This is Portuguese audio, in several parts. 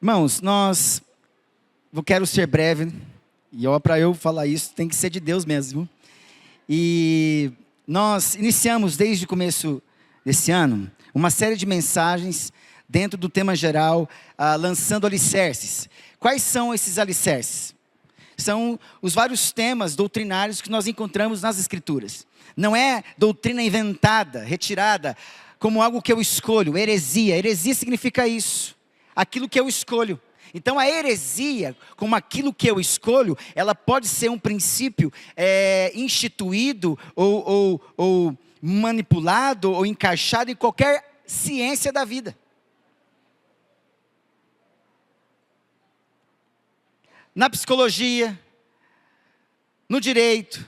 Irmãos, eu quero ser breve, e para eu falar isso, tem que ser de Deus mesmo. E nós iniciamos desde o começo desse ano, uma série de mensagens dentro do tema geral, lançando alicerces. Quais são esses alicerces? São os vários temas doutrinários que nós encontramos nas Escrituras. Não é doutrina inventada, retirada, como algo que eu escolho, heresia. Heresia significa isso, aquilo que eu escolho. Então a heresia, como aquilo que eu escolho, ela pode ser um princípio instituído ou manipulado ou encaixado em qualquer ciência da vida. Na psicologia, no direito,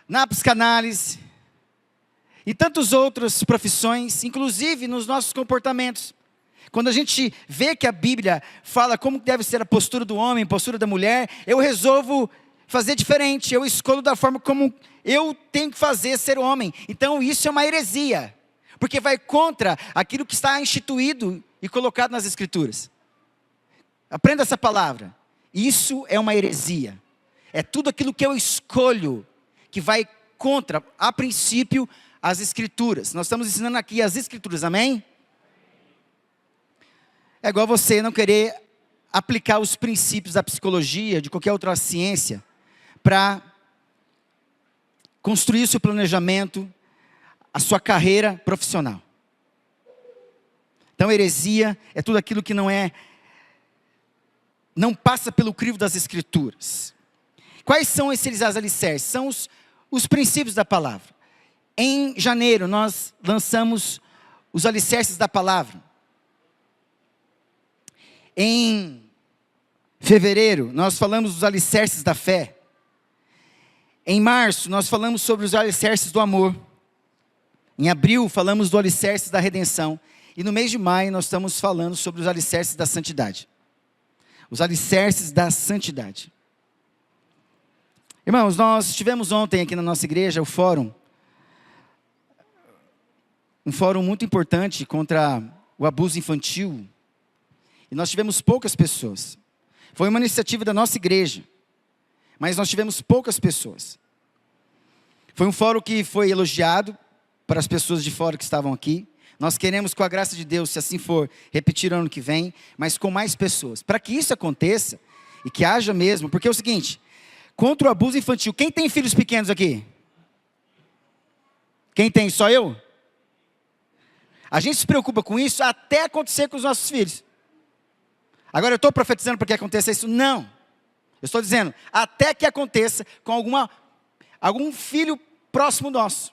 na psicanálise e tantas outras profissões, inclusive nos nossos comportamentos. Quando a gente vê que a Bíblia fala como deve ser a postura do homem, a postura da mulher, eu resolvo fazer diferente, eu escolho da forma como eu tenho que fazer ser homem. Então isso é uma heresia, porque vai contra aquilo que está instituído e colocado nas Escrituras. Aprenda essa palavra. Isso é uma heresia. É tudo aquilo que eu escolho que vai contra, a princípio, as Escrituras. Nós estamos ensinando aqui as Escrituras, amém? É igual você não querer aplicar os princípios da psicologia, de qualquer outra ciência, para construir o seu planejamento, a sua carreira profissional. Então, heresia é tudo aquilo que não passa pelo crivo das Escrituras. Quais são esses alicerces? São os princípios da palavra. Em janeiro, nós lançamos os alicerces da palavra. Em fevereiro, nós falamos dos alicerces da fé. Em março, nós falamos sobre os alicerces do amor. Em abril, falamos do alicerce da redenção. E no mês de maio, nós estamos falando sobre os alicerces da santidade. Os alicerces da santidade. Irmãos, nós tivemos ontem aqui na nossa igreja o fórum. Um fórum muito importante contra o abuso infantil. E nós tivemos poucas pessoas. Foi uma iniciativa da nossa igreja. Mas nós tivemos poucas pessoas. Foi um fórum que foi elogiado para as pessoas de fora que estavam aqui. Nós queremos, com a graça de Deus, se assim for, repetir o ano que vem, mas com mais pessoas. Para que isso aconteça, e que haja mesmo, porque é o seguinte, contra o abuso infantil, quem tem filhos pequenos aqui? Quem tem? Só eu? A gente se preocupa com isso até acontecer com os nossos filhos. Agora eu estou profetizando para que aconteça isso? Não. Eu estou dizendo, até que aconteça com algum filho próximo nosso,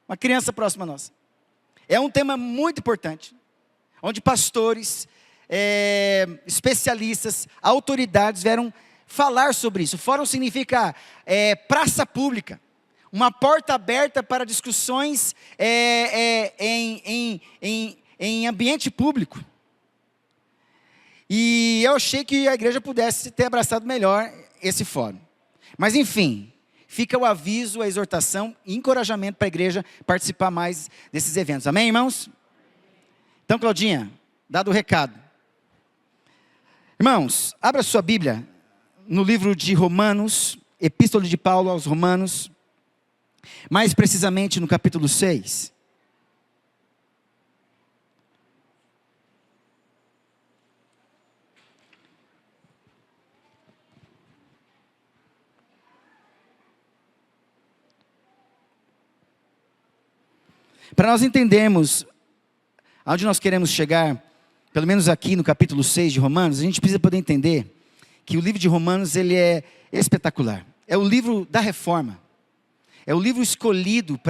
uma criança próxima nossa. É um tema muito importante, onde pastores, especialistas, autoridades vieram falar sobre isso. Fórum significa praça pública, uma porta aberta para discussões em ambiente público. E eu achei que a igreja pudesse ter abraçado melhor esse fórum. Mas enfim, fica o aviso, a exortação e encorajamento para a igreja participar mais desses eventos. Amém, irmãos? Então, Claudinha, dado o recado. Irmãos, abra sua Bíblia no livro de Romanos, Epístola de Paulo aos Romanos, mais precisamente no capítulo 6. Para nós entendermos aonde nós queremos chegar, pelo menos aqui no capítulo 6 de Romanos, a gente precisa poder entender que o livro de Romanos ele é espetacular. É o livro da reforma. É o livro escolhido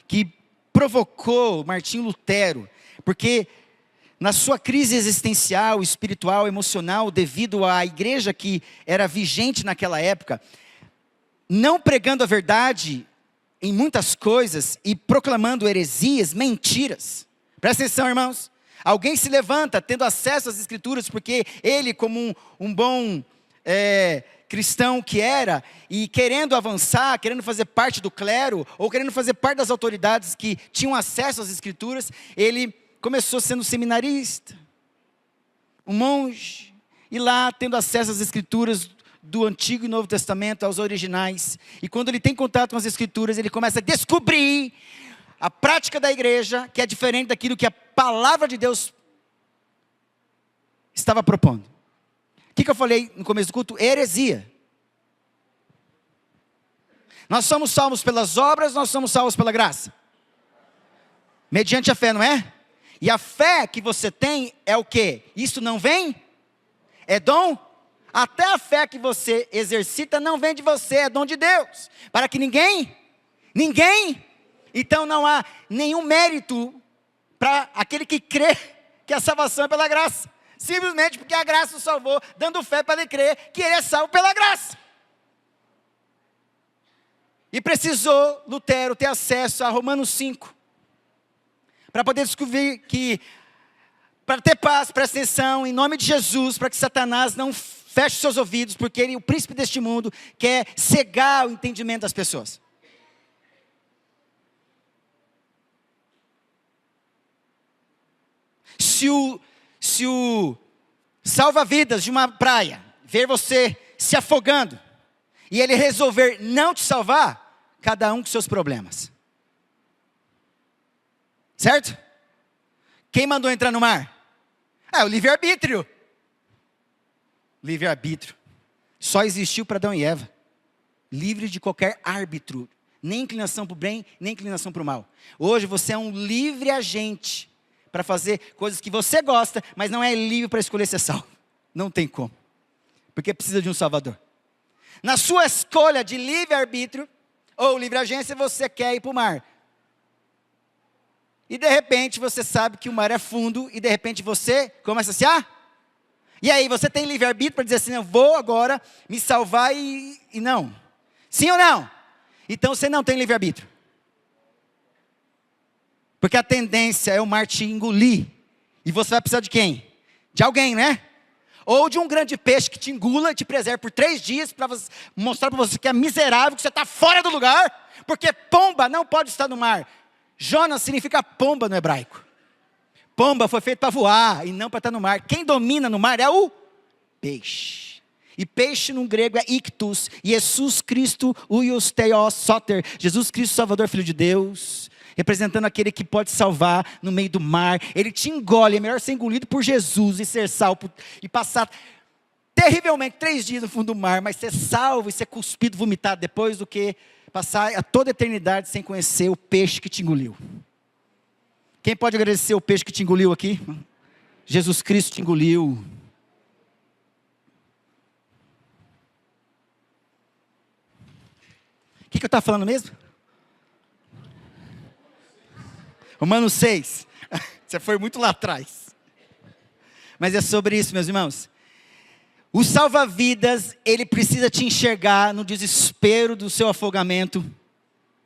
que provocou Martinho Lutero, porque na sua crise existencial, espiritual, emocional, devido à igreja que era vigente naquela época, não pregando a verdade em muitas coisas e proclamando heresias, mentiras. Presta atenção, irmãos. Alguém se levanta tendo acesso às Escrituras, porque ele, como um bom cristão que era, e querendo avançar, querendo fazer parte do clero, ou querendo fazer parte das autoridades que tinham acesso às Escrituras, ele começou sendo seminarista. Um monge, e lá tendo acesso às escrituras do Antigo e Novo Testamento, aos originais. E quando ele tem contato com as escrituras, ele começa a descobrir a prática da igreja, que é diferente daquilo que a palavra de Deus estava propondo. O que eu falei no começo do culto? Heresia. Nós somos salvos pelas obras, nós somos salvos pela graça. Mediante a fé, não é? E a fé que você tem é o quê? Isso não vem? É dom? Até a fé que você exercita não vem de você, é dom de Deus. Para que ninguém, então não há nenhum mérito para aquele que crê que a salvação é pela graça. Simplesmente porque a graça o salvou, dando fé para ele crer que ele é salvo pela graça. E precisou Lutero ter acesso a Romanos 5. Para poder descobrir que, para ter paz, presta atenção, em nome de Jesus, para que Satanás não feche seus ouvidos, porque ele, o príncipe deste mundo, quer cegar o entendimento das pessoas. Se o salva-vidas de uma praia ver você se afogando, e ele resolver não te salvar, cada um com seus problemas. Certo? Quem mandou entrar no mar? O livre-arbítrio. Livre-arbítrio. Só existiu para Adão e Eva. Livre de qualquer árbitro. Nem inclinação para o bem, nem inclinação para o mal. Hoje você é um livre agente para fazer coisas que você gosta, mas não é livre para escolher ser salvo. Não tem como. Porque precisa de um salvador. Na sua escolha de livre-arbítrio, ou livre-agência, você quer ir para o mar. E de repente você sabe que o mar é fundo, e de repente você começa a e aí você tem livre-arbítrio para dizer assim, eu vou agora me salvar e não. Sim ou não? Então você não tem livre-arbítrio. Porque a tendência é o mar te engolir. E você vai precisar de quem? De alguém, né? Ou de um grande peixe que te engula e te preserve por 3 dias, para mostrar para você que é miserável, que você está fora do lugar. Porque pomba não pode estar no mar. Jonas significa pomba no hebraico. Pomba foi feito para voar e não para estar no mar. Quem domina no mar é o peixe. E peixe no grego é ictus. E Jesus Cristo, uios theos soter. Jesus Cristo, Salvador, Filho de Deus. Representando aquele que pode salvar no meio do mar. Ele te engole. É melhor ser engolido por Jesus e ser salvo. E passar terrivelmente 3 dias no fundo do mar. Mas ser salvo e ser cuspido, vomitado depois, do que passar a toda a eternidade sem conhecer o peixe que te engoliu. Quem pode agradecer o peixe que te engoliu aqui? Jesus Cristo te engoliu. O que eu estava falando mesmo? Romanos 6. Você foi muito lá atrás. Mas é sobre isso, meus irmãos. O salva-vidas, ele precisa te enxergar no desespero do seu afogamento.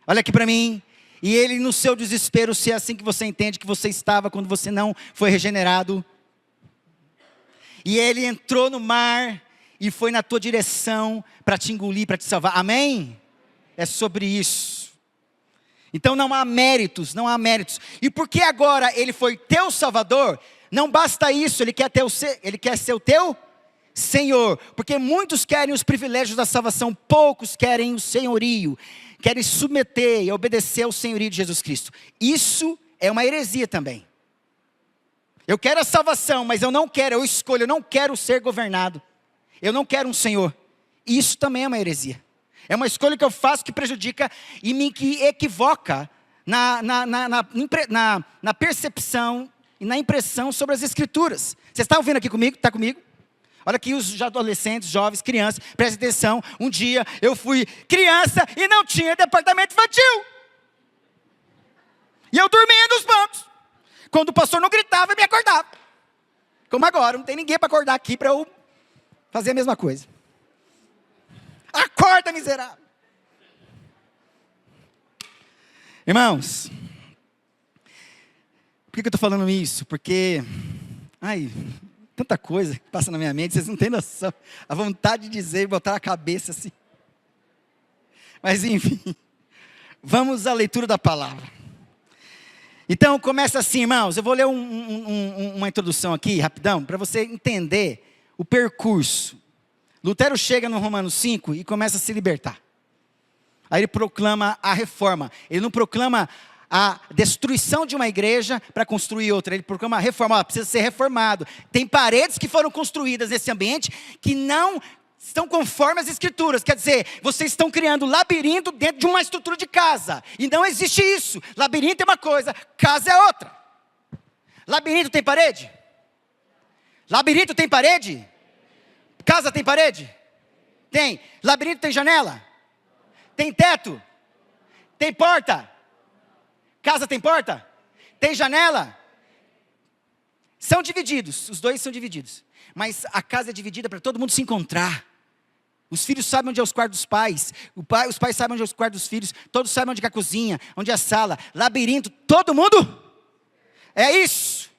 Olha aqui para mim. E ele no seu desespero, se é assim que você entende que você estava quando você não foi regenerado. E ele entrou no mar e foi na tua direção para te engolir, para te salvar. Amém? É sobre isso. Então não há méritos, não há méritos. E porque agora ele foi teu salvador, não basta isso, ele quer ser o teu Senhor, porque muitos querem os privilégios da salvação, poucos querem o senhorio, querem submeter e obedecer ao senhorio de Jesus Cristo. Isso é uma heresia também. Eu quero a salvação, mas eu escolho, eu não quero ser governado. Eu não quero um senhor. Isso também é uma heresia. É uma escolha que eu faço que prejudica e me que equivoca na percepção e na impressão sobre as escrituras. Você está ouvindo aqui comigo? Está comigo? Olha aqui os adolescentes, jovens, crianças, prestem atenção. Um dia eu fui criança e não tinha departamento infantil. E eu dormia nos bancos. Quando o pastor não gritava, eu me acordava. Como agora, não tem ninguém para acordar aqui para eu fazer a mesma coisa. Acorda, miserável. Irmãos, por que eu estou falando isso? Porque, tanta coisa que passa na minha mente, vocês não têm noção. A vontade de dizer e botar a cabeça assim. Mas enfim, vamos à leitura da palavra. Então começa assim, irmãos, eu vou ler uma introdução aqui, rapidão, para você entender o percurso. Lutero chega no Romanos 5 e começa a se libertar. Aí ele proclama a reforma. Ele não proclama a destruição de uma igreja para construir outra. Ele proclama a reforma. Precisa ser reformado. Tem paredes que foram construídas nesse ambiente que não estão conforme as escrituras. Quer dizer, vocês estão criando labirinto dentro de uma estrutura de casa. E não existe isso. Labirinto é uma coisa, casa é outra. Labirinto tem parede? Labirinto tem parede? Casa tem parede? Tem. Labirinto tem janela? Tem teto? Tem porta? Casa tem porta? Tem janela? São divididos, os dois são divididos. Mas a casa é dividida para todo mundo se encontrar. Os filhos sabem onde é os quartos dos pais. Os pais sabem onde é os quartos dos filhos. Todos sabem onde é a cozinha, onde é a sala. Labirinto, todo mundo? É isso.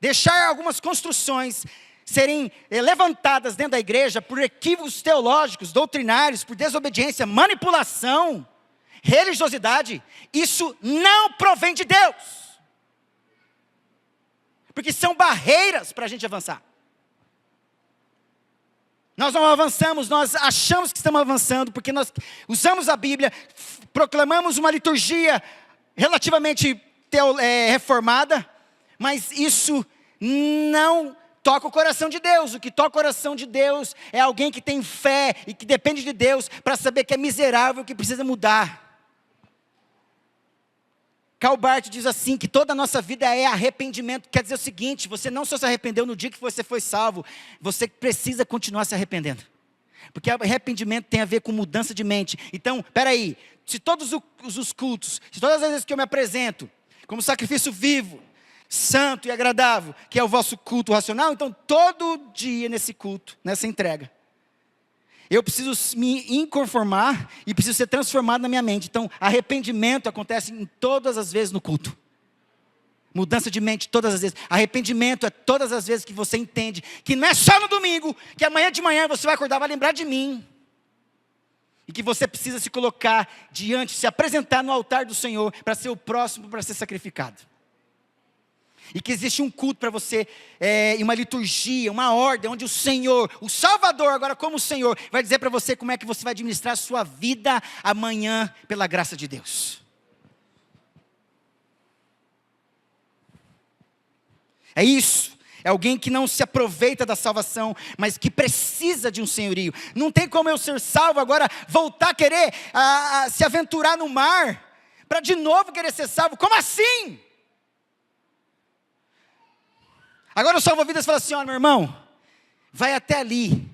Deixar algumas construções serem levantadas dentro da igreja por equívocos teológicos, doutrinários, por desobediência, manipulação, religiosidade, isso não provém de Deus. Porque são barreiras para a gente avançar. Nós não avançamos, nós achamos que estamos avançando, porque nós usamos a Bíblia, proclamamos uma liturgia relativamente reformada, mas isso não toca o coração de Deus. O que toca o coração de Deus é alguém que tem fé e que depende de Deus para saber que é miserável, que precisa mudar. Karl Barth diz assim, que toda a nossa vida é arrependimento. Quer dizer o seguinte, você não só se arrependeu no dia que você foi salvo, você precisa continuar se arrependendo. Porque arrependimento tem a ver com mudança de mente. Então, peraí, se todos os cultos, se todas as vezes que eu me apresento como sacrifício vivo, santo e agradável, que é o vosso culto racional, então todo dia nesse culto, nessa entrega, eu preciso me inconformar e preciso ser transformado na minha mente. Então, arrependimento acontece em todas as vezes no culto. Mudança de mente todas as vezes. Arrependimento é todas as vezes que você entende que não é só no domingo, que amanhã de manhã você vai acordar, vai lembrar de mim. E que você precisa se colocar diante, se apresentar no altar do Senhor para ser o próximo, para ser sacrificado. E que existe um culto para você, uma liturgia, uma ordem, onde o Senhor, o Salvador, agora como o Senhor, vai dizer para você como é que você vai administrar a sua vida amanhã, pela graça de Deus. É isso. É alguém que não se aproveita da salvação, mas que precisa de um senhorio. Não tem como eu ser salvo agora, voltar a querer se aventurar no mar, para de novo querer ser salvo. Como assim? Agora o salva-vidas fala assim, ó, meu irmão, vai até ali.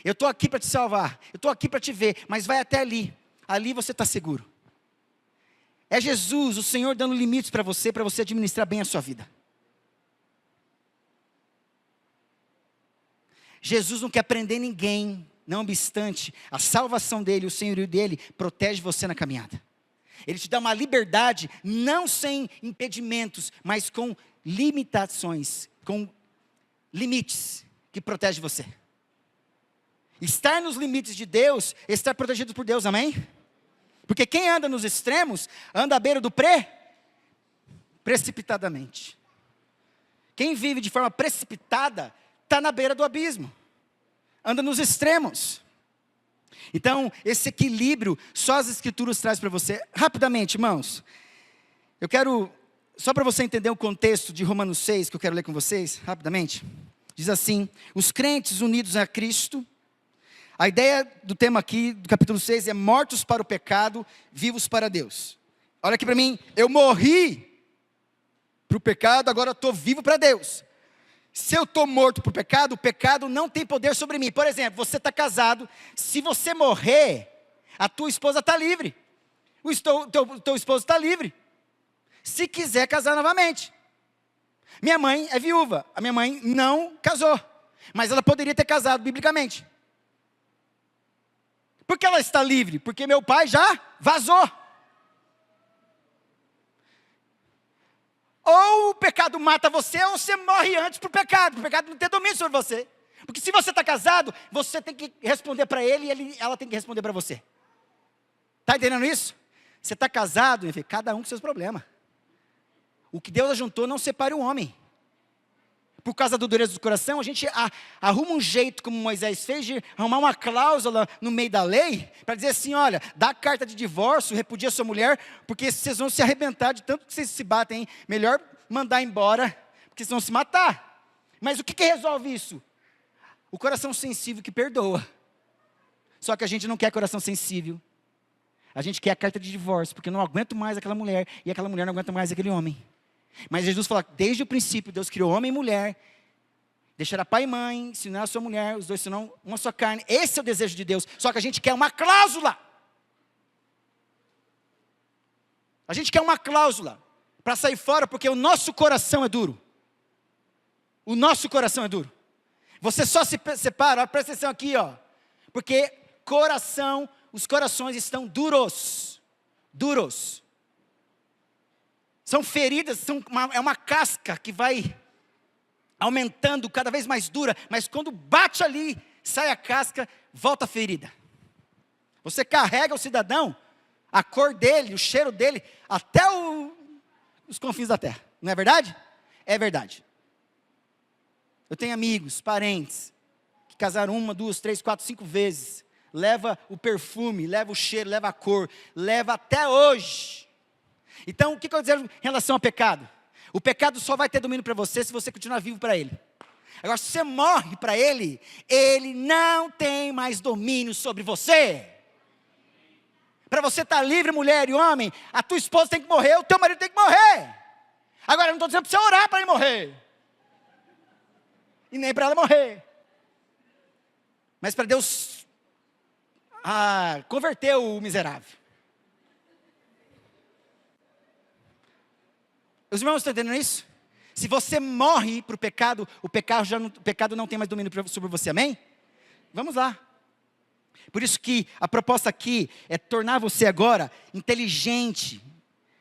Eu estou aqui para te salvar, eu estou aqui para te ver, mas vai até ali. Ali você está seguro. É Jesus, o Senhor, dando limites para você administrar bem a sua vida. Jesus não quer prender ninguém, não obstante, a salvação dele, o senhorio dele, protege você na caminhada. Ele te dá uma liberdade, não sem impedimentos, mas com limitações, com limites que protegem você. Estar nos limites de Deus, estar protegido por Deus, amém? Porque quem anda nos extremos, anda à beira do precipitadamente. Quem vive de forma precipitada, está na beira do abismo, anda nos extremos. Então, esse equilíbrio, só as escrituras trazem para você. Rapidamente, irmãos, eu quero, só para você entender o contexto de Romanos 6, que eu quero ler com vocês, rapidamente. Diz assim, os crentes unidos a Cristo, a ideia do tema aqui, do capítulo 6, é mortos para o pecado, vivos para Deus. Olha aqui para mim, eu morri para o pecado, agora estou vivo para Deus. Se eu estou morto por pecado, o pecado não tem poder sobre mim. Por exemplo, você está casado, se você morrer, a tua esposa está livre. O teu esposo está livre. Se quiser casar novamente. Minha mãe é viúva, a minha mãe não casou. Mas ela poderia ter casado biblicamente. Por que ela está livre? Porque meu pai já vazou. Ou o pecado mata você, ou você morre antes para o pecado não tem domínio sobre você. Porque se você está casado, você tem que responder para ele e ela tem que responder para você. Está entendendo isso? Você está casado, enfim, cada um com seus problemas. O que Deus ajuntou não separe o homem. Por causa da dureza do coração, a gente arruma um jeito, como Moisés fez, de arrumar uma cláusula no meio da lei, para dizer assim, olha, dá carta de divórcio, repudia sua mulher, porque vocês vão se arrebentar de tanto que vocês se batem, hein? Melhor mandar embora, porque vocês vão se matar. Mas o que resolve isso? O coração sensível que perdoa. Só que a gente não quer coração sensível. A gente quer a carta de divórcio, porque eu não aguento mais aquela mulher, e aquela mulher não aguenta mais aquele homem. Mas Jesus fala, desde o princípio, Deus criou homem e mulher, deixará pai e mãe, ensinar a sua mulher, os dois serão uma só carne. Esse é o desejo de Deus, só que a gente quer uma cláusula. A gente quer uma cláusula, para sair fora, porque o nosso coração é duro. O nosso coração é duro. Você só se separa, presta atenção aqui, ó, porque os corações estão duros, duros. São feridas, é uma casca que vai aumentando, cada vez mais dura, mas quando bate ali, sai a casca, volta a ferida. Você carrega o cidadão, a cor dele, o cheiro dele, até os confins da terra, não é verdade? É verdade. Eu tenho amigos, parentes, que casaram 1, 2, 3, 4, 5 vezes, leva o perfume, leva o cheiro, leva a cor, leva até hoje. Então, o que eu dizer em relação ao pecado? O pecado só vai ter domínio para você se você continuar vivo para ele. Agora, se você morre para ele, ele não tem mais domínio sobre você. Para você estar livre, mulher e homem, a tua esposa tem que morrer, o teu marido tem que morrer. Agora, eu não estou dizendo para você orar para ele morrer. E nem para ela morrer. Mas para Deus converter o miserável. Os irmãos estão entendendo isso? Se você morre para o pecado não tem mais domínio sobre você, amém? Vamos lá. Por isso que a proposta aqui é tornar você agora inteligente,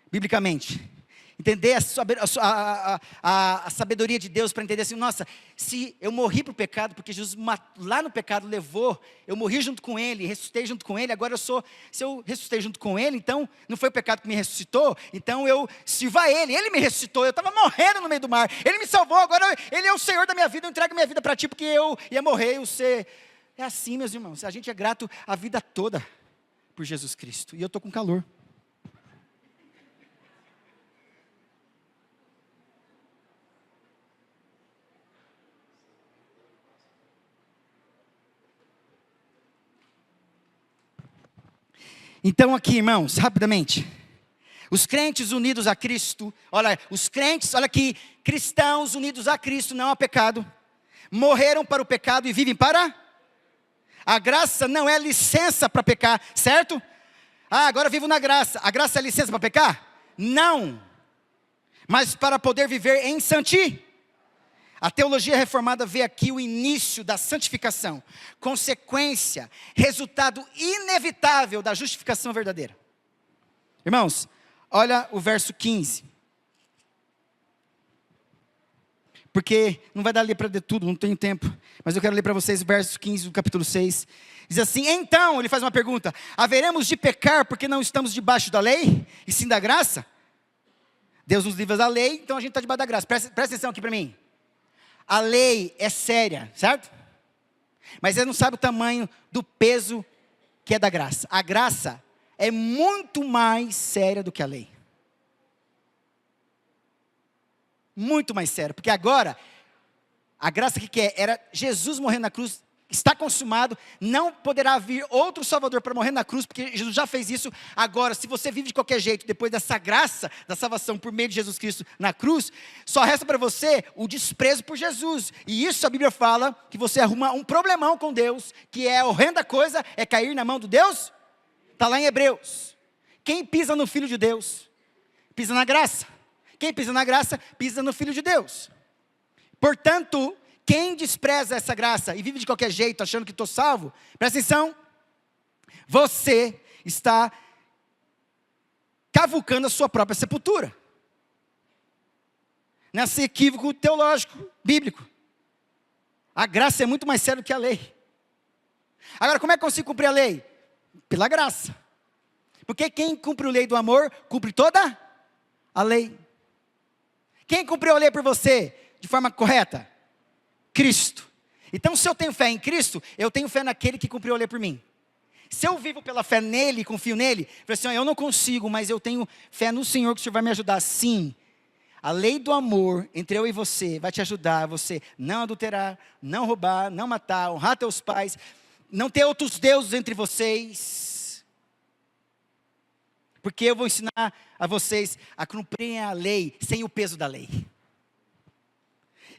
biblicamente. Entender a sabedoria de Deus para entender assim, nossa, se eu morri para o pecado, porque Jesus lá no pecado levou, eu morri junto com Ele, ressuscitei junto com Ele, agora se eu ressuscitei junto com Ele, então não foi o pecado que me ressuscitou, então eu sirvo a Ele me ressuscitou, eu estava morrendo no meio do mar, Ele me salvou, agora Ele é o Senhor da minha vida, eu entrego minha vida para Ti, porque eu ia morrer, é assim, meus irmãos, a gente é grato a vida toda por Jesus Cristo, e eu estou com calor. Então aqui, irmãos, rapidamente, os crentes unidos a Cristo, olha aqui, cristãos unidos a Cristo, não há pecado, morreram para o pecado e vivem para? A graça não é licença para pecar, certo? Agora eu vivo na graça, a graça é licença para pecar? Não, mas para poder viver em santidade. A teologia reformada vê aqui o início da santificação, consequência, resultado inevitável da justificação verdadeira. Irmãos, olha o verso 15. Porque não vai dar ler para ler tudo, não tenho tempo, mas eu quero ler para vocês o verso 15 do capítulo 6. Diz assim, então, ele faz uma pergunta, haveremos de pecar porque não estamos debaixo da lei, e sim da graça? Deus nos livra da lei, então a gente está debaixo da graça. Presta atenção aqui para mim. A lei é séria, certo? Mas você não sabe o tamanho do peso que é da graça. A graça é muito mais séria do que a lei. Muito mais séria, porque agora, a graça que era Jesus morrendo na cruz, está consumado, não poderá vir outro Salvador para morrer na cruz, porque Jesus já fez isso. Agora, se você vive de qualquer jeito, depois dessa graça, da salvação por meio de Jesus Cristo na cruz, só resta para você o desprezo por Jesus, e isso a Bíblia fala, que você arruma um problemão com Deus, que é a horrenda coisa, é cair na mão do Deus, está lá em Hebreus. Quem pisa no Filho de Deus, pisa na graça. Quem pisa na graça, pisa no Filho de Deus. Portanto, quem despreza essa graça e vive de qualquer jeito, achando que estou salvo, presta atenção, você está cavucando a sua própria sepultura. Nesse equívoco teológico, bíblico. A graça é muito mais séria do que a lei. Agora, como é que eu consigo cumprir a lei? Pela graça. Porque quem cumpre a lei do amor, cumpre toda a lei. Quem cumpriu a lei por você de forma correta? Cristo. Então, se eu tenho fé em Cristo, eu tenho fé naquele que cumpriu a lei por mim. Se eu vivo pela fé nele, confio nele, eu falo assim, eu não consigo, mas eu tenho fé no Senhor que o Senhor vai me ajudar. Sim, a lei do amor entre eu e você vai te ajudar a você não adulterar, não roubar, não matar, honrar teus pais, não ter outros deuses entre vocês. Porque eu vou ensinar a vocês a cumprirem a lei sem o peso da lei.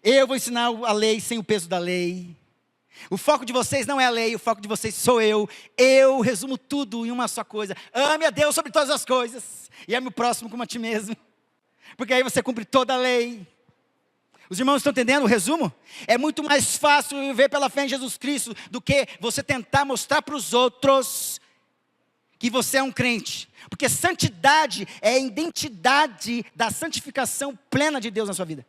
Eu vou ensinar a lei sem o peso da lei. O foco de vocês não é a lei, o foco de vocês sou eu. Eu resumo tudo em uma só coisa. Ame a Deus sobre todas as coisas. E ame o próximo como a ti mesmo. Porque aí você cumpre toda a lei. Os irmãos estão entendendo o resumo? É muito mais fácil viver pela fé em Jesus Cristo do que você tentar mostrar para os outros que você é um crente. Porque santidade é a identidade da santificação plena de Deus na sua vida.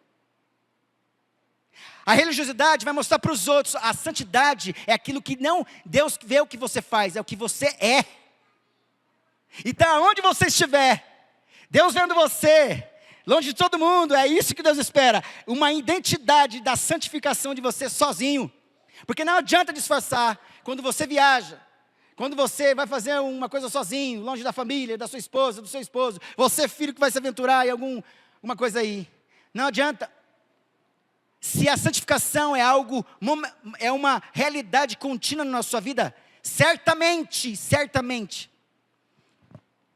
A religiosidade vai mostrar para os outros, a santidade é aquilo que não Deus vê o que você faz, é o que você é. Então, aonde você estiver, Deus vendo você, longe de todo mundo, é isso que Deus espera. Uma identidade da santificação de você sozinho. Porque não adianta disfarçar quando você viaja, quando você vai fazer uma coisa sozinho, longe da família, da sua esposa, do seu esposo, você filho que vai se aventurar em alguma coisa aí. Não adianta. Se a santificação é algo, é uma realidade contínua na sua vida, certamente,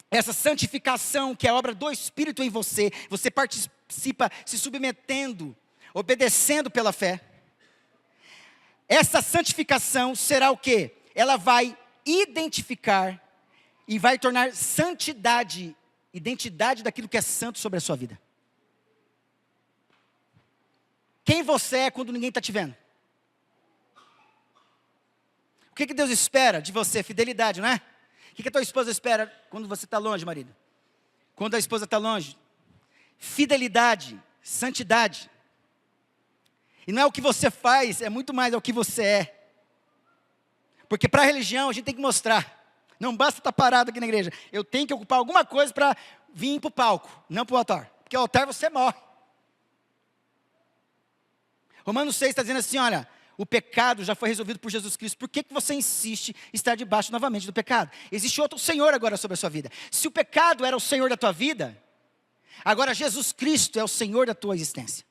essa santificação que é obra do Espírito em você, você participa se submetendo, obedecendo pela fé. Essa santificação será o quê? Ela vai identificar e vai tornar santidade, identidade daquilo que é santo sobre a sua vida. Quem você é quando ninguém está te vendo? O que Deus espera de você? Fidelidade, não é? O que a tua esposa espera quando você está longe, marido? Quando a esposa está longe? Fidelidade, santidade. E não é o que você faz, é muito mais o que você é. Porque para a religião a gente tem que mostrar. Não basta estar parado aqui na igreja. Eu tenho que ocupar alguma coisa para vir para o palco, não para o altar. Porque o altar você morre. Romanos 6 está dizendo assim, olha, o pecado já foi resolvido por Jesus Cristo. Por que você insiste em estar debaixo novamente do pecado? Existe outro Senhor agora sobre a sua vida. Se o pecado era o Senhor da tua vida, agora Jesus Cristo é o Senhor da tua existência.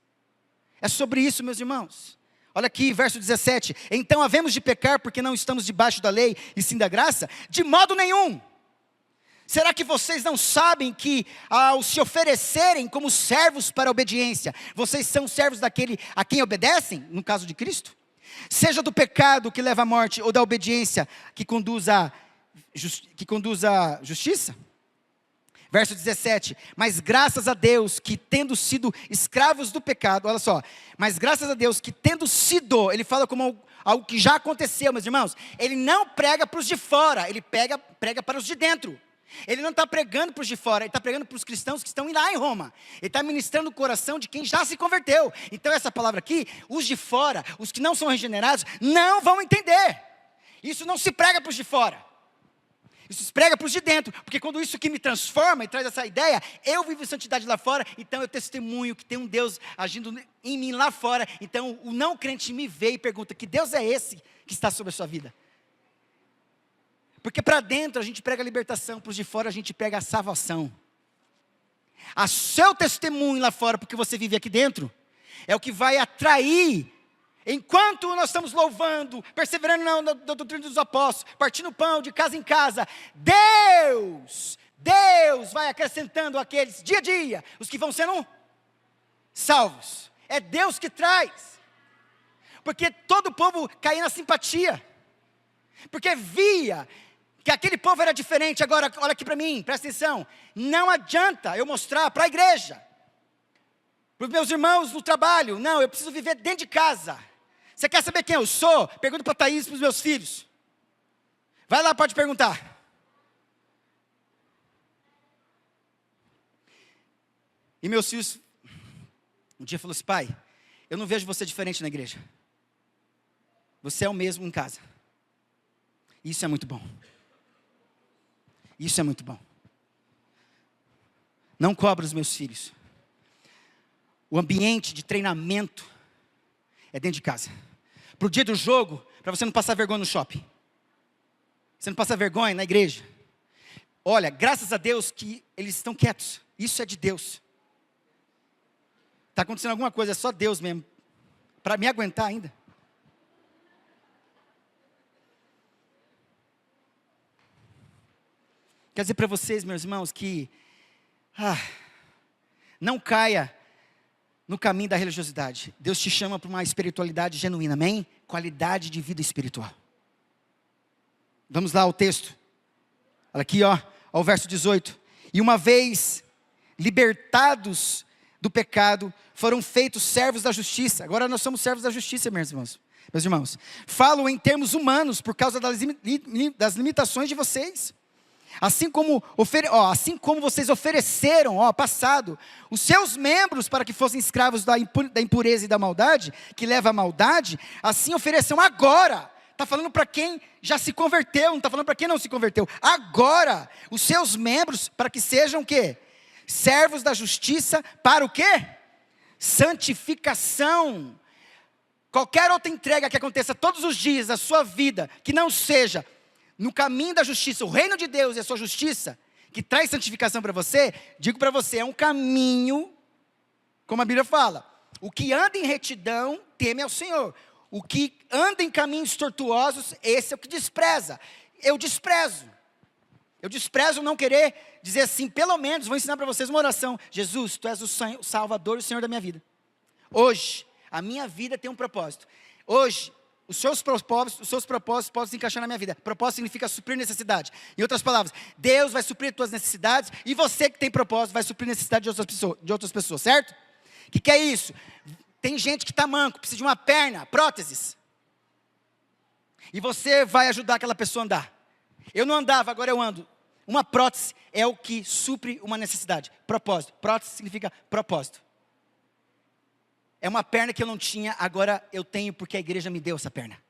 É sobre isso, meus irmãos. Olha aqui, verso 17. Então havemos de pecar porque não estamos debaixo da lei e sim da graça? De modo nenhum. Será que vocês não sabem que ao se oferecerem como servos para a obediência, vocês são servos daquele a quem obedecem, no caso de Cristo? Seja do pecado que leva à morte ou da obediência que conduz à justiça? Verso 17, mas graças a Deus que tendo sido escravos do pecado, olha só, mas graças a Deus que tendo sido, ele fala como algo que já aconteceu, meus irmãos, ele não prega para os de fora, ele prega para os de dentro. Ele não está pregando para os de fora, ele está pregando para os cristãos que estão lá em Roma. Ele está ministrando o coração de quem já se converteu. Então essa palavra aqui, os de fora, os que não são regenerados, não vão entender. Isso não se prega para os de fora. Isso se prega para os de dentro. Porque quando isso aqui me transforma e traz essa ideia, eu vivo em santidade lá fora, então eu testemunho que tem um Deus agindo em mim lá fora. Então o não crente me vê e pergunta, que Deus é esse que está sobre a sua vida? Porque para dentro a gente prega a libertação, para os de fora a gente prega a salvação. A seu testemunho lá fora, porque você vive aqui dentro, é o que vai atrair, enquanto nós estamos louvando, perseverando na doutrina dos apóstolos, partindo pão de casa em casa, Deus vai acrescentando aqueles, dia a dia, os que vão sendo salvos. É Deus que traz. Porque todo o povo caía na simpatia. Porque via que aquele povo era diferente. Agora, olha aqui para mim, presta atenção. Não adianta eu mostrar para a igreja, para os meus irmãos no trabalho. Não, eu preciso viver dentro de casa. Você quer saber quem eu sou? Pergunta para a Thaís e para os meus filhos. Vai lá, pode perguntar. E meus filhos, um dia falou assim, pai, eu não vejo você diferente na igreja. Você é o mesmo em casa. Isso é muito bom. Isso é muito bom. Não cobro os meus filhos. O ambiente de treinamento é dentro de casa. Para o dia do jogo, para você não passar vergonha no shopping. Você não passa vergonha na igreja. Olha, graças a Deus que eles estão quietos. Isso é de Deus. Está acontecendo alguma coisa, é só Deus mesmo. Para me aguentar ainda. Quer dizer para vocês, meus irmãos, que não caia no caminho da religiosidade. Deus te chama para uma espiritualidade genuína, amém? Qualidade de vida espiritual. Vamos lá ao texto. Olha aqui, ó, ao verso 18. E uma vez libertados do pecado, foram feitos servos da justiça. Agora nós somos servos da justiça, meus irmãos. Meus irmãos, falo em termos humanos por causa das limitações de vocês. Assim como vocês ofereceram, passado, os seus membros para que fossem escravos da impureza e da maldade, que leva à maldade, assim ofereçam agora. Está falando para quem já se converteu, não está falando para quem não se converteu. Agora, os seus membros para que sejam o quê? Servos da justiça para o quê? Santificação. Qualquer outra entrega que aconteça todos os dias da sua vida, que não seja no caminho da justiça, o reino de Deus e a sua justiça, que traz santificação para você, digo para você, é um caminho, como a Bíblia fala, o que anda em retidão, teme ao Senhor, o que anda em caminhos tortuosos, esse é o que despreza. Eu desprezo não querer dizer assim, pelo menos, vou ensinar para vocês uma oração, Jesus, Tu és o Salvador e o Senhor da minha vida, hoje, a minha vida tem um propósito, hoje, os seus propósitos podem se encaixar na minha vida. Propósito significa suprir necessidade. Em outras palavras, Deus vai suprir as tuas necessidades e você que tem propósito vai suprir necessidade de outras pessoas, certo? O que é isso? Tem gente que está manco, precisa de uma perna, próteses. E você vai ajudar aquela pessoa a andar. Eu não andava, agora eu ando. Uma prótese é o que supre uma necessidade. Propósito. Prótese significa propósito. É uma perna que eu não tinha, agora eu tenho porque a igreja me deu essa perna.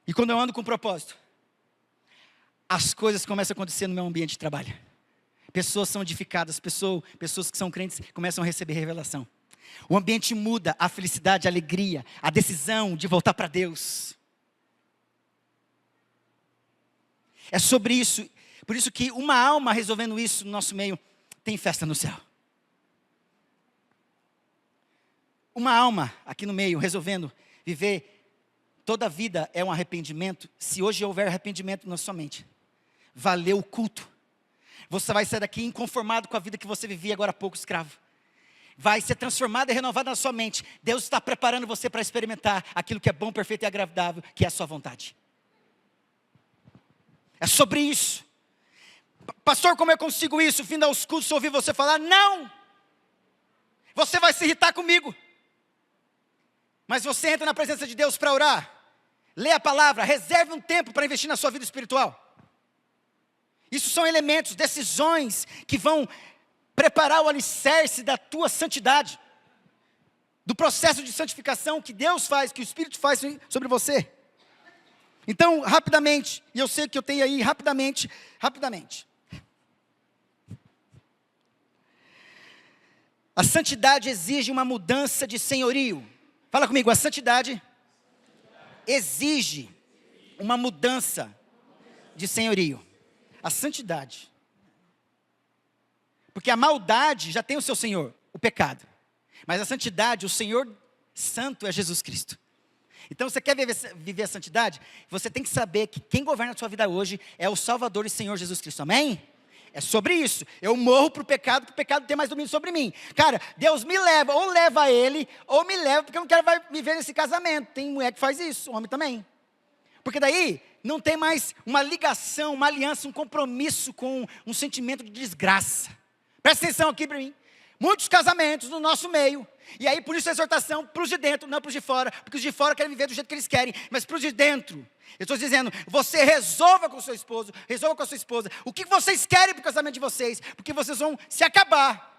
E quando eu ando com propósito, as coisas começam a acontecer no meu ambiente de trabalho. Pessoas são edificadas, pessoas que são crentes começam a receber revelação. O ambiente muda, a felicidade, a alegria, a decisão de voltar para Deus. É sobre isso, por isso que uma alma resolvendo isso no nosso meio, tem festa no céu. Uma alma aqui no meio, resolvendo viver, toda a vida é um arrependimento. Se hoje houver arrependimento na sua mente, valeu o culto. Você vai sair daqui inconformado com a vida que você vivia agora há pouco, escravo. Vai ser transformado e renovado na sua mente. Deus está preparando você para experimentar aquilo que é bom, perfeito e agradável, que é a sua vontade. É sobre isso. Pastor, como eu consigo isso? Fim dos cultos, ouvir você falar, não! Você vai se irritar comigo. Mas você entra na presença de Deus para orar, lê a palavra, reserve um tempo para investir na sua vida espiritual. Isso são elementos, decisões que vão preparar o alicerce da tua santidade, do processo de santificação que Deus faz, que o Espírito faz sobre você. Então, rapidamente, e eu sei que eu tenho aí, rapidamente. A santidade exige uma mudança de senhorio. Fala comigo, a santidade exige uma mudança de senhorio. A santidade. Porque a maldade já tem o seu senhor, o pecado. Mas a santidade, o Senhor santo é Jesus Cristo. Então você quer viver a santidade? Você tem que saber que quem governa a sua vida hoje é o Salvador e Senhor Jesus Cristo, amém? É sobre isso, eu morro para o pecado, porque o pecado tem mais domínio sobre mim. Cara, Deus me leva, ou leva ele, ou me leva, porque eu não quero me ver nesse casamento. Tem mulher que faz isso, homem também. Porque daí, não tem mais uma ligação, uma aliança, um compromisso com um sentimento de desgraça. Presta atenção aqui para mim. Muitos casamentos no nosso meio, e aí por isso a exortação para os de dentro, não para os de fora, porque os de fora querem viver do jeito que eles querem, mas para os de dentro, eu estou dizendo, você resolva com o seu esposo, resolva com a sua esposa, o que vocês querem para o casamento de vocês, porque vocês vão se acabar,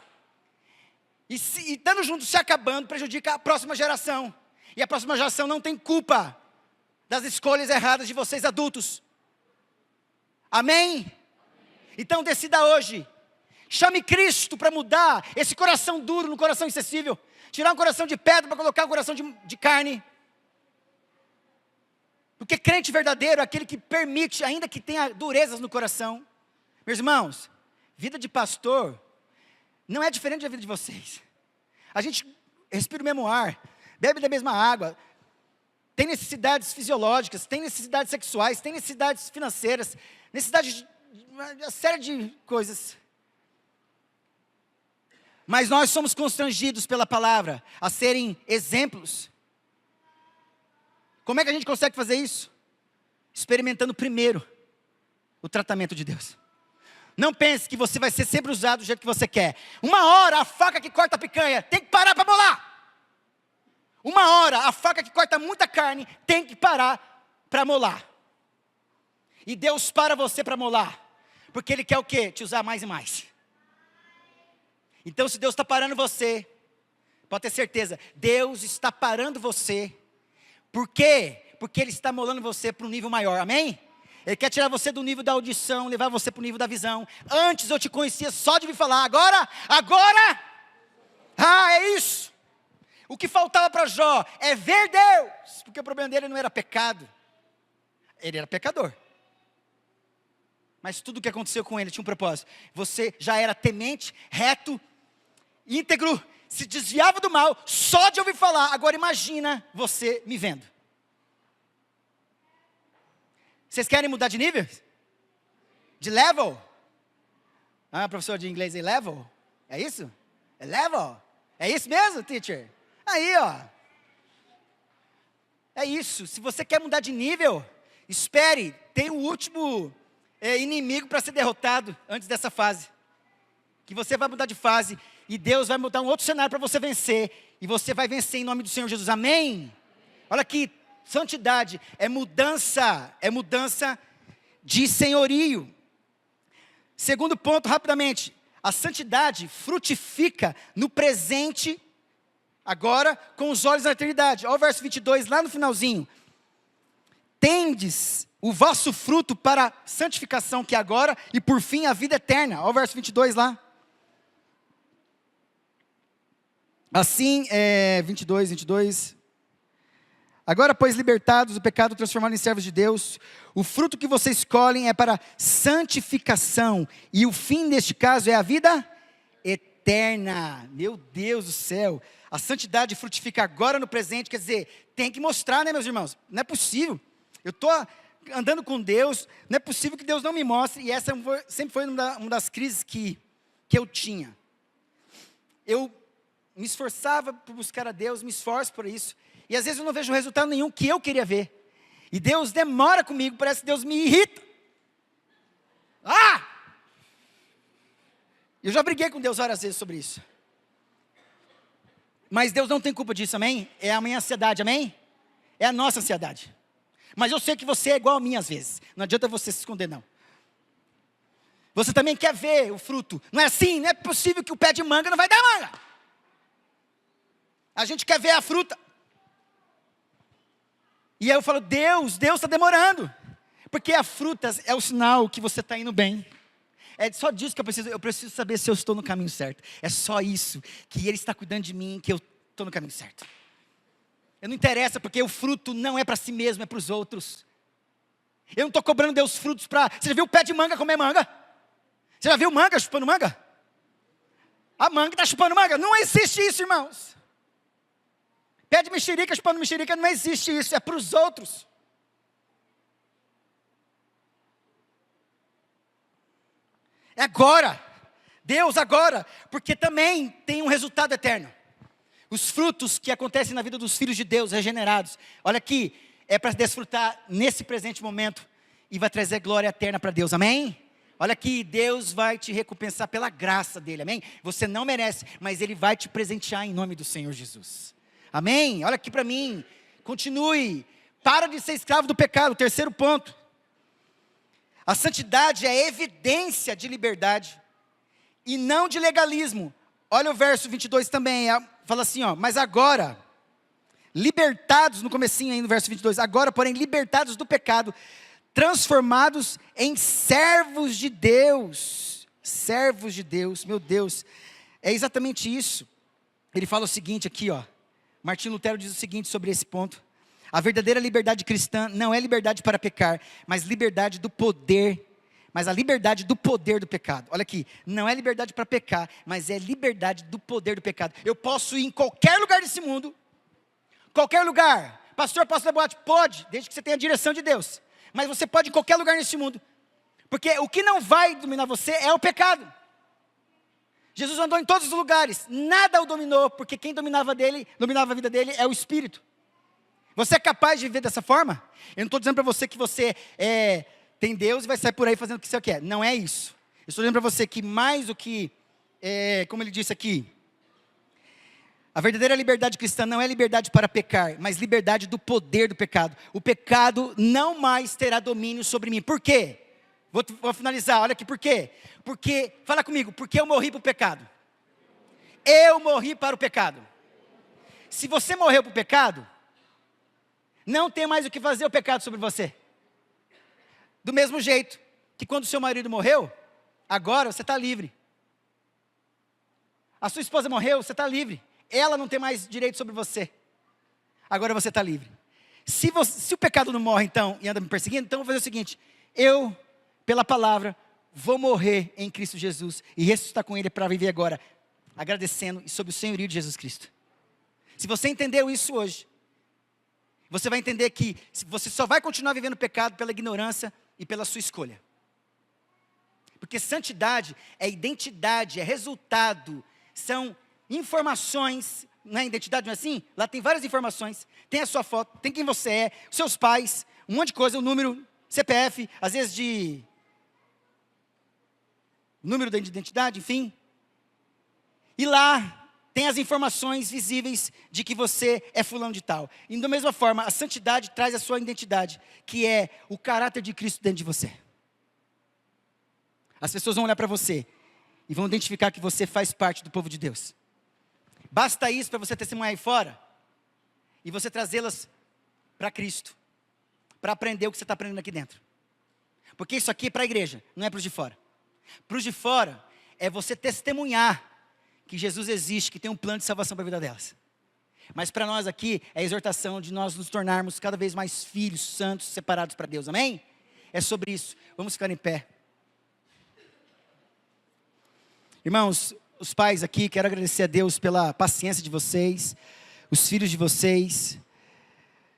e estando juntos se acabando, prejudica a próxima geração, e a próxima geração não tem culpa das escolhas erradas de vocês adultos, amém? Então decida hoje, Chame Cristo para mudar esse coração duro no coração insensível. Tirar um coração de pedra para colocar um coração de carne. Porque crente verdadeiro é aquele que permite, ainda que tenha durezas no coração. Meus irmãos, vida de pastor não é diferente da vida de vocês. A gente respira o mesmo ar, bebe da mesma água, tem necessidades fisiológicas, tem necessidades sexuais, tem necessidades financeiras, necessidades de uma série de coisas. Mas nós somos constrangidos pela palavra a serem exemplos. Como é que a gente consegue fazer isso? Experimentando primeiro o tratamento de Deus. Não pense que você vai ser sempre usado do jeito que você quer. Uma hora a faca que corta a picanha tem que parar para molar. Uma hora a faca que corta muita carne tem que parar para molar. E Deus para você para molar. Porque Ele quer o quê? Te usar mais e mais. Então se Deus está parando você, pode ter certeza, Deus está parando você. Por quê? Porque Ele está molando você para um nível maior, amém? Ele quer tirar você do nível da audição, levar você para o nível da visão. Antes eu te conhecia só de ouvir falar, agora, é isso. O que faltava para Jó é ver Deus, porque o problema dele não era pecado, ele era pecador. Mas tudo o que aconteceu com ele tinha um propósito. Você já era temente, reto, íntegro, se desviava do mal, só de ouvir falar. Agora imagina você me vendo. Vocês querem mudar de nível? De level? Professor de inglês aí, level? É isso? É level? É isso mesmo, teacher? Aí, ó. É isso. Se você quer mudar de nível, espere. Tem o último inimigo para ser derrotado antes dessa fase. Que você vai mudar de fase e Deus vai mudar um outro cenário para você vencer. E você vai vencer em nome do Senhor Jesus. Amém? Olha aqui. Santidade é mudança de senhorio. Segundo ponto, rapidamente, a santidade frutifica no presente, agora, com os olhos da eternidade. Olha o verso 22, lá no finalzinho. Tendes o vosso fruto para a santificação, que é agora, e por fim a vida eterna. Olha o verso 22 lá. Assim, 22... Agora, pois, libertados do pecado, transformados em servos de Deus, o fruto que vocês escolhem é para santificação, e o fim neste caso é a vida eterna. Meu Deus do céu, a santidade frutifica agora no presente, quer dizer, tem que mostrar, né, meus irmãos? Não é possível, eu estou andando com Deus, não é possível que Deus não me mostre, e essa sempre foi uma das crises que eu tinha. Eu me esforçava por buscar a Deus, me esforço por isso, e às vezes eu não vejo resultado nenhum que eu queria ver. E Deus demora comigo, parece que Deus me irrita. Eu já briguei com Deus várias vezes sobre isso. Mas Deus não tem culpa disso, amém? É a minha ansiedade, amém? É a nossa ansiedade. Mas eu sei que você é igual a mim às vezes. Não adianta você se esconder, não. Você também quer ver o fruto. Não é assim, não é possível que o pé de manga não vai dar manga. A gente quer ver a fruta. E aí eu falo, Deus está demorando. Porque a fruta é o sinal que você está indo bem. É só disso que eu preciso saber se eu estou no caminho certo. É só isso, que Ele está cuidando de mim, que eu estou no caminho certo. Eu não interessa, porque o fruto não é para si mesmo, é para os outros. Eu não estou cobrando Deus frutos para... Você já viu o pé de manga comer manga? Você já viu manga chupando manga? A manga está chupando manga? Não existe isso, irmãos. Pé de mexerica chupando mexerica, não existe isso, é para os outros. É agora, Deus agora, porque também tem um resultado eterno. Os frutos que acontecem na vida dos filhos de Deus regenerados, olha aqui, é para desfrutar nesse presente momento e vai trazer glória eterna para Deus, amém? Olha aqui, Deus vai te recompensar pela graça dEle, amém? Você não merece, mas Ele vai te presentear em nome do Senhor Jesus. Amém? Olha aqui para mim, continue, para de ser escravo do pecado. Terceiro ponto, a santidade é evidência de liberdade e não de legalismo. Olha o verso 22 também, fala assim, mas agora, libertados, no comecinho aí no verso 22, agora porém libertados do pecado, transformados em servos de Deus. servos de Deus, meu Deus, é exatamente isso. Ele fala o seguinte aqui, ó. Martinho Lutero diz o seguinte sobre esse ponto: a verdadeira liberdade cristã não é liberdade para pecar, mas liberdade do poder, mas a liberdade do poder do pecado. Olha aqui, não é liberdade para pecar, mas é liberdade do poder do pecado. Eu posso ir em qualquer lugar desse mundo, qualquer lugar. Pastor, posso ir na boate? Pode, desde que você tenha a direção de Deus. Mas você pode ir em qualquer lugar nesse mundo, porque o que não vai dominar você é o pecado. Jesus andou em todos os lugares, nada o dominou, porque quem dominava a vida dele é o Espírito. Você é capaz de viver dessa forma? Eu não estou dizendo para você que você tem Deus e vai sair por aí fazendo o que você quer. Não é isso. Eu estou dizendo para você que mais do que, como ele disse aqui, a verdadeira liberdade cristã não é liberdade para pecar, mas liberdade do poder do pecado. O pecado não mais terá domínio sobre mim. Por quê? Vou finalizar, olha aqui, por quê? Porque, fala comigo, porque eu morri para o pecado. Eu morri para o pecado. Se você morreu para o pecado, não tem mais o que fazer o pecado sobre você. Do mesmo jeito que quando o seu marido morreu, agora você está livre. A sua esposa morreu, você está livre. Ela não tem mais direito sobre você. Agora você está livre. Se o pecado não morre então e anda me perseguindo, então eu vou fazer o seguinte: eu, pela palavra, vou morrer em Cristo Jesus e ressuscitar com Ele para viver agora, agradecendo e sob o senhorio de Jesus Cristo. Se você entendeu isso hoje, você vai entender que você só vai continuar vivendo pecado pela ignorância e pela sua escolha. Porque santidade é identidade, é resultado, são informações. Não é identidade, não é assim? Lá tem várias informações, tem a sua foto, tem quem você é, seus pais, um monte de coisa, o número, CPF, às vezes número da identidade, enfim. E lá tem as informações visíveis de que você é fulano de tal. E da mesma forma, a santidade traz a sua identidade, que é o caráter de Cristo dentro de você. As pessoas vão olhar para você e vão identificar que você faz parte do povo de Deus. Basta isso para você testemunhar aí fora e você trazê-las para Cristo, para aprender o que você está aprendendo aqui dentro. Porque isso aqui é para a igreja, não é para os de fora. Para os de fora, é você testemunhar que Jesus existe, que tem um plano de salvação para a vida delas. Mas para nós aqui, é a exortação de nós nos tornarmos cada vez mais filhos santos, separados para Deus, amém? É sobre isso, vamos ficar em pé. Irmãos, os pais aqui, quero agradecer a Deus pela paciência de vocês, os filhos de vocês.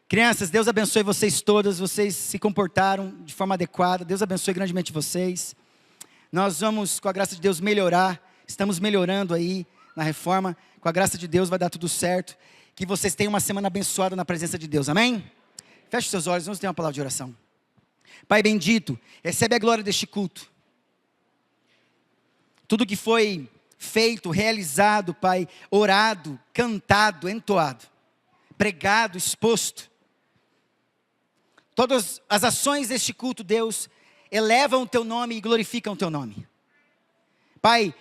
Crianças, Deus abençoe vocês todas, vocês se comportaram de forma adequada, Deus abençoe grandemente vocês. Nós vamos, com a graça de Deus, melhorar, estamos melhorando aí na reforma, com a graça de Deus vai dar tudo certo, que vocês tenham uma semana abençoada na presença de Deus, amém? Feche seus olhos, vamos ter uma palavra de oração. Pai bendito, recebe a glória deste culto. Tudo que foi feito, realizado, Pai, orado, cantado, entoado, pregado, exposto. Todas as ações deste culto, Deus, elevam o Teu nome e glorificam o Teu nome. Pai,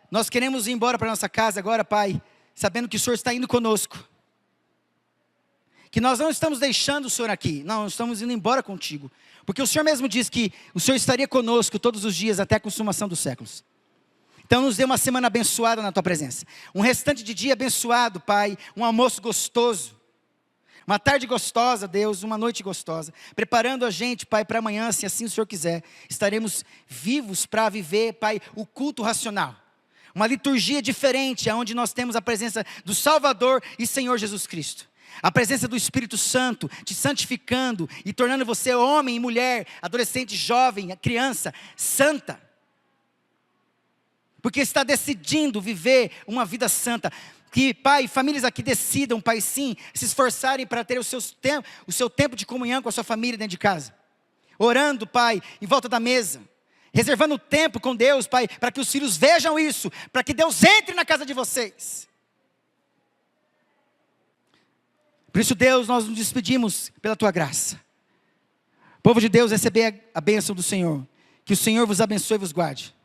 nós queremos ir embora para nossa casa agora, Pai, sabendo que o Senhor está indo conosco. Que nós não estamos deixando o Senhor aqui, não, nós estamos indo embora contigo. Porque o Senhor mesmo diz que o Senhor estaria conosco todos os dias até a consumação dos séculos. Então nos dê uma semana abençoada na Tua presença. Um restante de dia abençoado, Pai. Um almoço gostoso. Uma tarde gostosa, Deus, uma noite gostosa. Preparando a gente, Pai, para amanhã, se assim o Senhor quiser. Estaremos vivos para viver, Pai, o culto racional. Uma liturgia diferente, onde nós temos a presença do Salvador e Senhor Jesus Cristo. A presença do Espírito Santo, te santificando e tornando você homem e mulher, adolescente, jovem, criança, santa. Porque está decidindo viver uma vida santa. Que, Pai, famílias aqui decidam, Pai, sim, se esforçarem para ter o seu tempo de comunhão com a sua família dentro de casa. Orando, Pai, em volta da mesa. Reservando tempo com Deus, Pai, para que os filhos vejam isso. Para que Deus entre na casa de vocês. Por isso, Deus, nós nos despedimos pela Tua graça. Povo de Deus, receber a bênção do Senhor. Que o Senhor vos abençoe e vos guarde.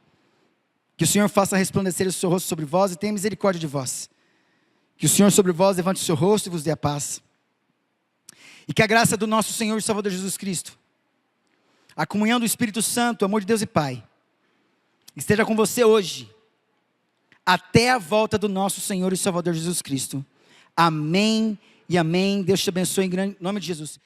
Que o Senhor faça resplandecer o seu rosto sobre vós e tenha misericórdia de vós. Que o Senhor sobre vós levante o seu rosto e vos dê a paz. E que a graça do nosso Senhor e Salvador Jesus Cristo, a comunhão do Espírito Santo, o amor de Deus e Pai, esteja com você hoje, até a volta do nosso Senhor e Salvador Jesus Cristo. Amém e amém. Deus te abençoe em grande nome de Jesus.